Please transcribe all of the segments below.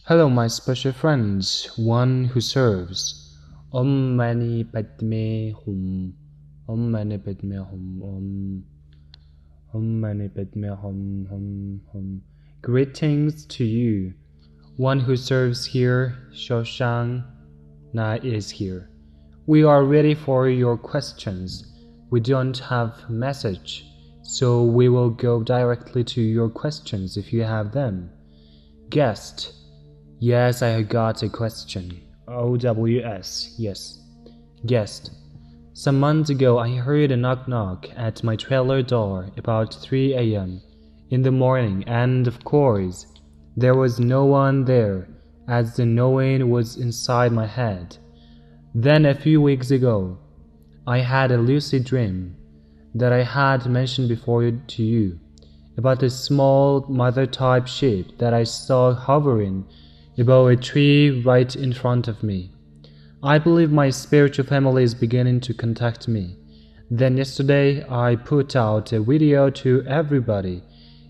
Hello, my special friends, one who serves. Mani Padme Hum. Mani Padme Hum. Mani Padme Hum. Greetings to you. One who serves here, Shoshana is here. We are ready for your questions. We don't have message, so we will go directly to your questions if you have them. Guest. Yes, I got a question. OWS, yes. Guest. Some months ago, I heard a knock-knock at my trailer door about 3 a.m. in the morning, and of course, there was no one there, as the knowing was inside my head. Then a few weeks ago, I had a lucid dream that I had mentioned before to you, about a small mother-type ship that I saw hovering above a tree right in front of me. I believe my spiritual family is beginning to contact me. Then yesterday I put out a video to everybody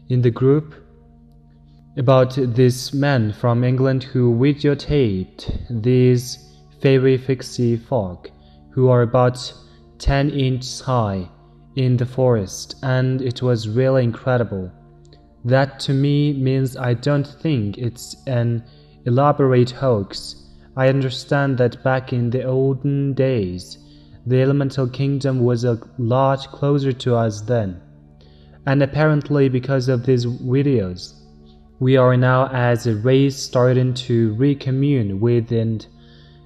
in the group about this man from England who videotaped these fairy fixie folk who are about 10 inches high in the forest, and it was really incredible. That to me means I don't think it's an elaborate hoax. I understand that back in the olden days, the elemental kingdom was a lot closer to us then. And apparently because of these videos, we are now as a race starting to recommune with and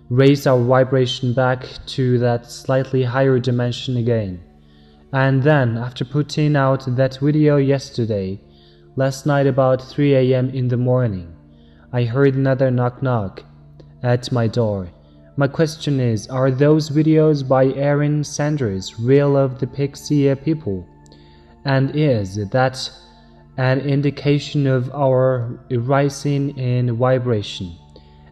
raise our vibration back to that slightly higher dimension again. And then, after putting out that video yesterday, last night about 3 a.m. in the morning, I heard another knock-knock at my door. My question is, are those videos by Aaron Sanders real of the Pixie people? And is that an indication of our rising in vibration?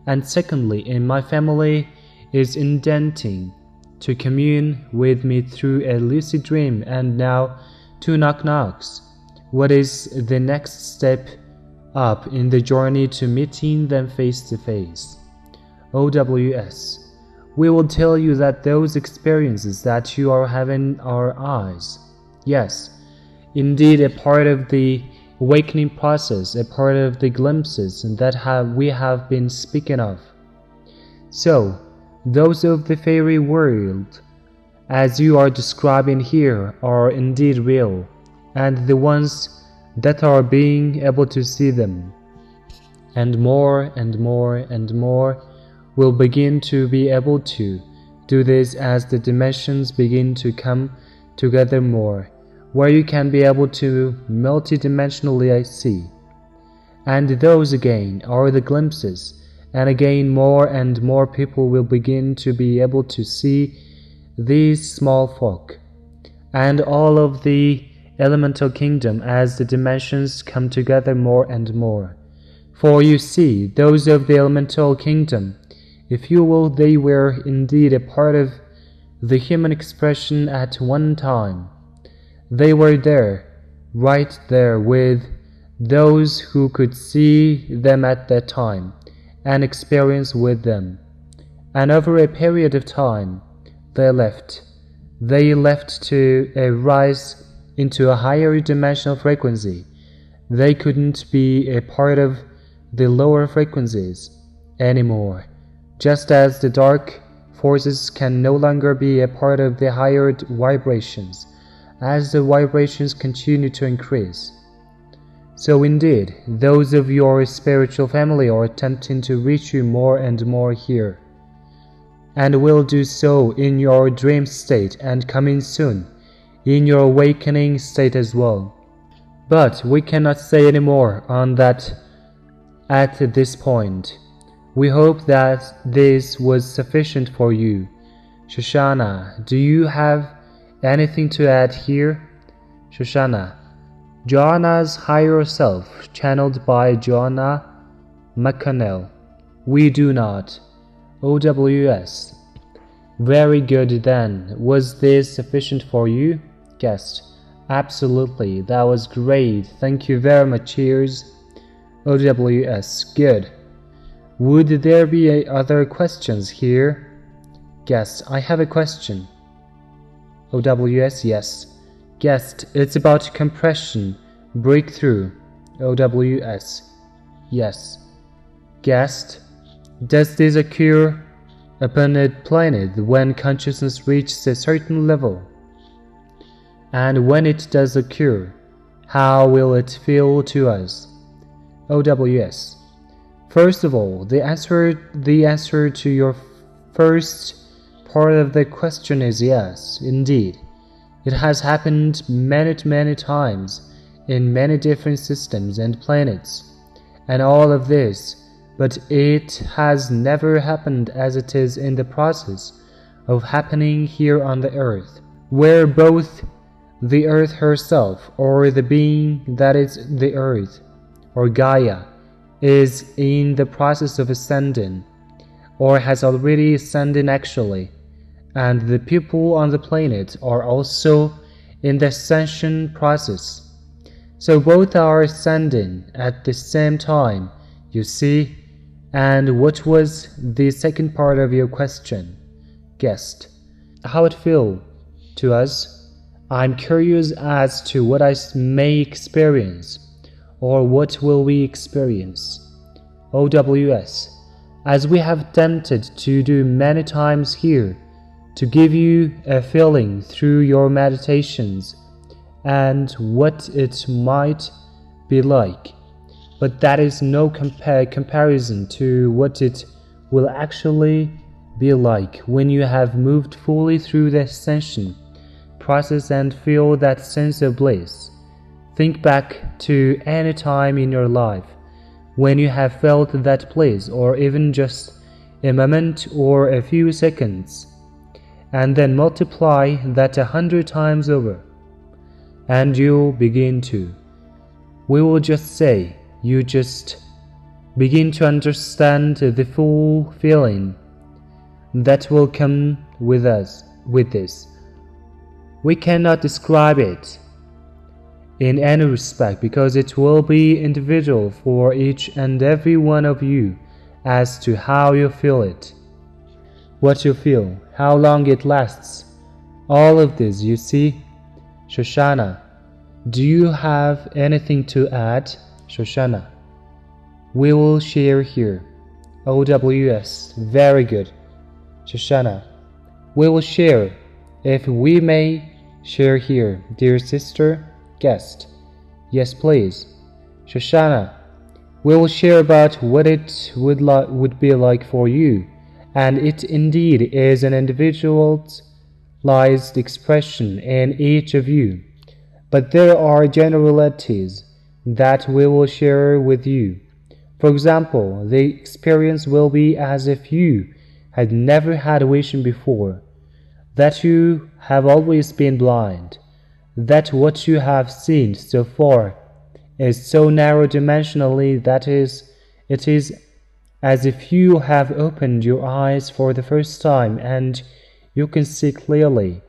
And secondly, in my family is indenting to commune with me through a lucid dream and now 2 knock-knocks. What is the next step up in the journey to meeting them face to face? OWS. We will tell you that those experiences that you are having are ours. Yes, indeed a part of the awakening process, a part of the glimpses that we have been speaking of. So, those of the fairy world, as you are describing here, are indeed real, and the ones that are being able to see them, and more and more and more will begin to be able to do this as the dimensions begin to come together more, where you can be able to multidimensionally see. And those again are the glimpses, and again more and more people will begin to be able to see these small folk, and all of the elemental kingdom as the dimensions come together more and more. For you see, those of the elemental kingdom, if you will, they were indeed a part of the human expression at one time. They were there, right there with those who could see them at that time and experience with them. And over a period of time, they left. They left to rise into a higher dimensional frequency. They couldn't be a part of the lower frequencies anymore, just as the dark forces can no longer be a part of the higher vibrations as the vibrations continue to increase. So indeed, those of your spiritual family are attempting to reach you more and more here, and will do so in your dream state and coming soon in your awakening state as well. But we cannot say any more on that at this point. We hope that this was sufficient for you. Shoshana, do you have anything to add here? Shoshana. Joanna's higher self, channeled by Joanna McConnell. We do not. OWS. Very good then. Was this sufficient for you? Guest. Absolutely. That was great. Thank you very much. Cheers. OWS. Good. Would there be other questions here? Guest, I have a question. OWS, yes. Guest, it's about compression, breakthrough. OWS, yes. Guest, does this occur upon a planet when consciousness reaches a certain level? And when it does occur, how will it feel to us? OWS, first of all, the answer to your first part of the question is yes, indeed. It has happened many times in many different systems and planets, and all of this, but it has never happened as it is in the process of happening here on the earth, where both the earth herself, or the being that is the earth, or Gaia, is in the process of ascending, or has already ascended actually, and the people on the planet are also in the ascension process. So both are ascending at the same time, you see. And what was the second part of your question? Guest, how it feel to us? I'm curious as to what I may experience, or what will we experience? OWS, as we have attempted to do many times here, to give you a feeling through your meditations and what it might be like, but that is no comparison to what it will actually be like when you have moved fully through the ascension process and feel that sense of bliss. Think back to any time in your life when you have felt that bliss, or even just a moment or a few seconds, and then multiply that 100 times over, and you'll begin to, we will just say, you just begin to understand the full feeling that will come with this. We cannot describe it in any respect because it will be individual for each and every one of you as to how you feel it, what you feel, how long it lasts, all of this, you see. Shoshana, do you have anything to add? Shoshana, we will share here. OWS, very good. Shoshana, we will share, if we may share here, dear sister. Guest, yes please. Shoshana, we will share about what it would be like for you, and it indeed is an individualized expression in each of you, but there are generalities that we will share with you. For example, the experience will be as if you had never had vision before, that you have always been blind, that what you have seen so far is so narrow dimensionally that it is as if you have opened your eyes for the first time and you can see clearly.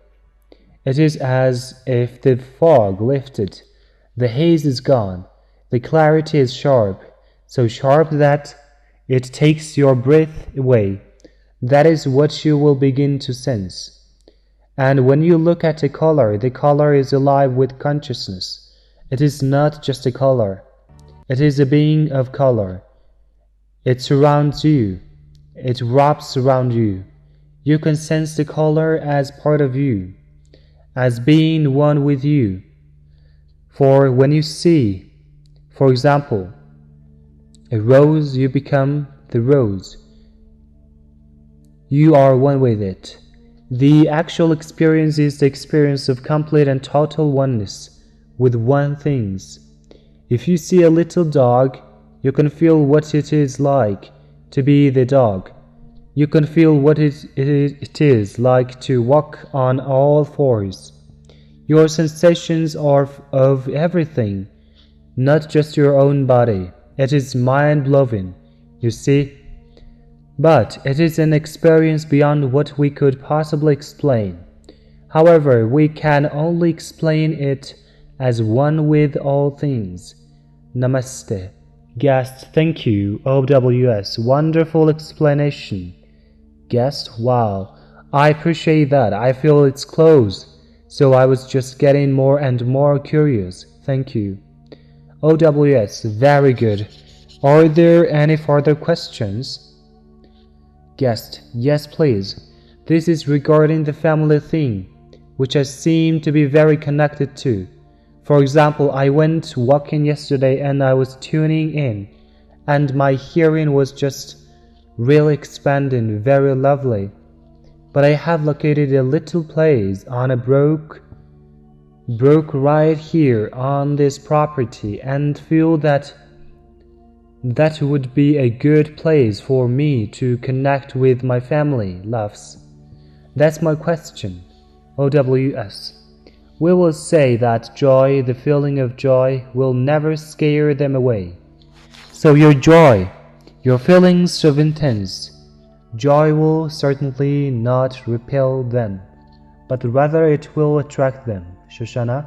It is as if the fog lifted, the haze is gone, the clarity is sharp, so sharp that it takes your breath away. That is what you will begin to sense. And when you look at a color, the color is alive with consciousness. It is not just a color. It is a being of color. It surrounds you. It wraps around you. You can sense the color as part of you, as being one with you. For when you see, for example, a rose, you become the rose. You are one with it. The actual experience is the experience of complete and total oneness with one things. If you see a little dog, you can feel what it is like to be the dog. You can feel what it is like to walk on all fours. Your sensations are of everything, not just your own body. It is mind-blowing, you see. But it is an experience beyond what we could possibly explain. However, we can only explain it as one with all things. Namaste. Guest, thank you. OWS, wonderful explanation. Guest, wow, I appreciate that. I feel it's close, so I was just getting more and more curious. Thank you. OWS, very good. Are there any further questions? Guest, yes please. This is regarding the family thing, which I seem to be very connected to. For example, I went walking yesterday and I was tuning in, and my hearing was just really expanding, very lovely. But I have located a little place on a brook right here on this property and feel that would be a good place for me to connect with my family loves. That's my question. OWS. We will say that joy, the feeling of joy, will never scare them away. So your joy, your feelings of intense joy will certainly not repel them, but rather it will attract them. Shoshana?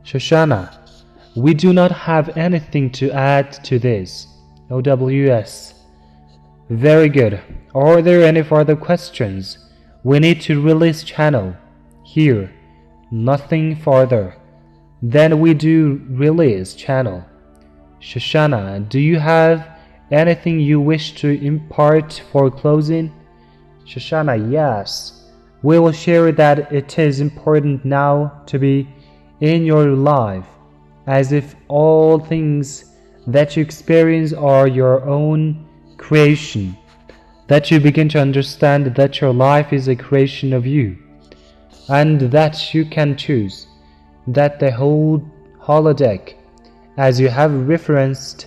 Shoshana, we do not have anything to add to this. OWS. Very good. Are there any further questions? We need to release channel. Here. Nothing further. Then we do release channel. Shoshana, do you have anything you wish to impart for closing? Shoshana, yes. We will share that it is important now to be in your life, as if all things that you experience are your own creation, that you begin to understand that your life is a creation of you, and that you can choose, that the whole holodeck, as you have referenced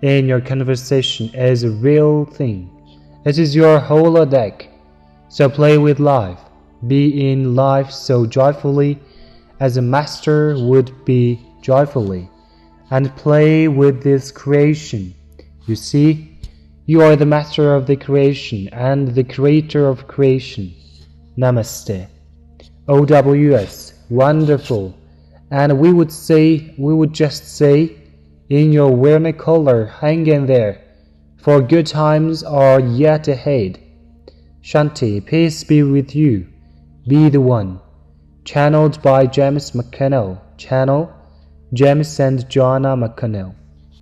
in your conversation, is a real thing. It is your holodeck. So play with life, be in life so joyfully as a master would be joyfully, and play with this creation. You see, you are the master of the creation and the creator of creation. Namaste. OWS, wonderful. And we would just say, in your vernacular, hang in there, for good times are yet ahead. Shanti, peace be with you. Be the one. Channeled by James McConnell. Channel James and Joanna McConnell.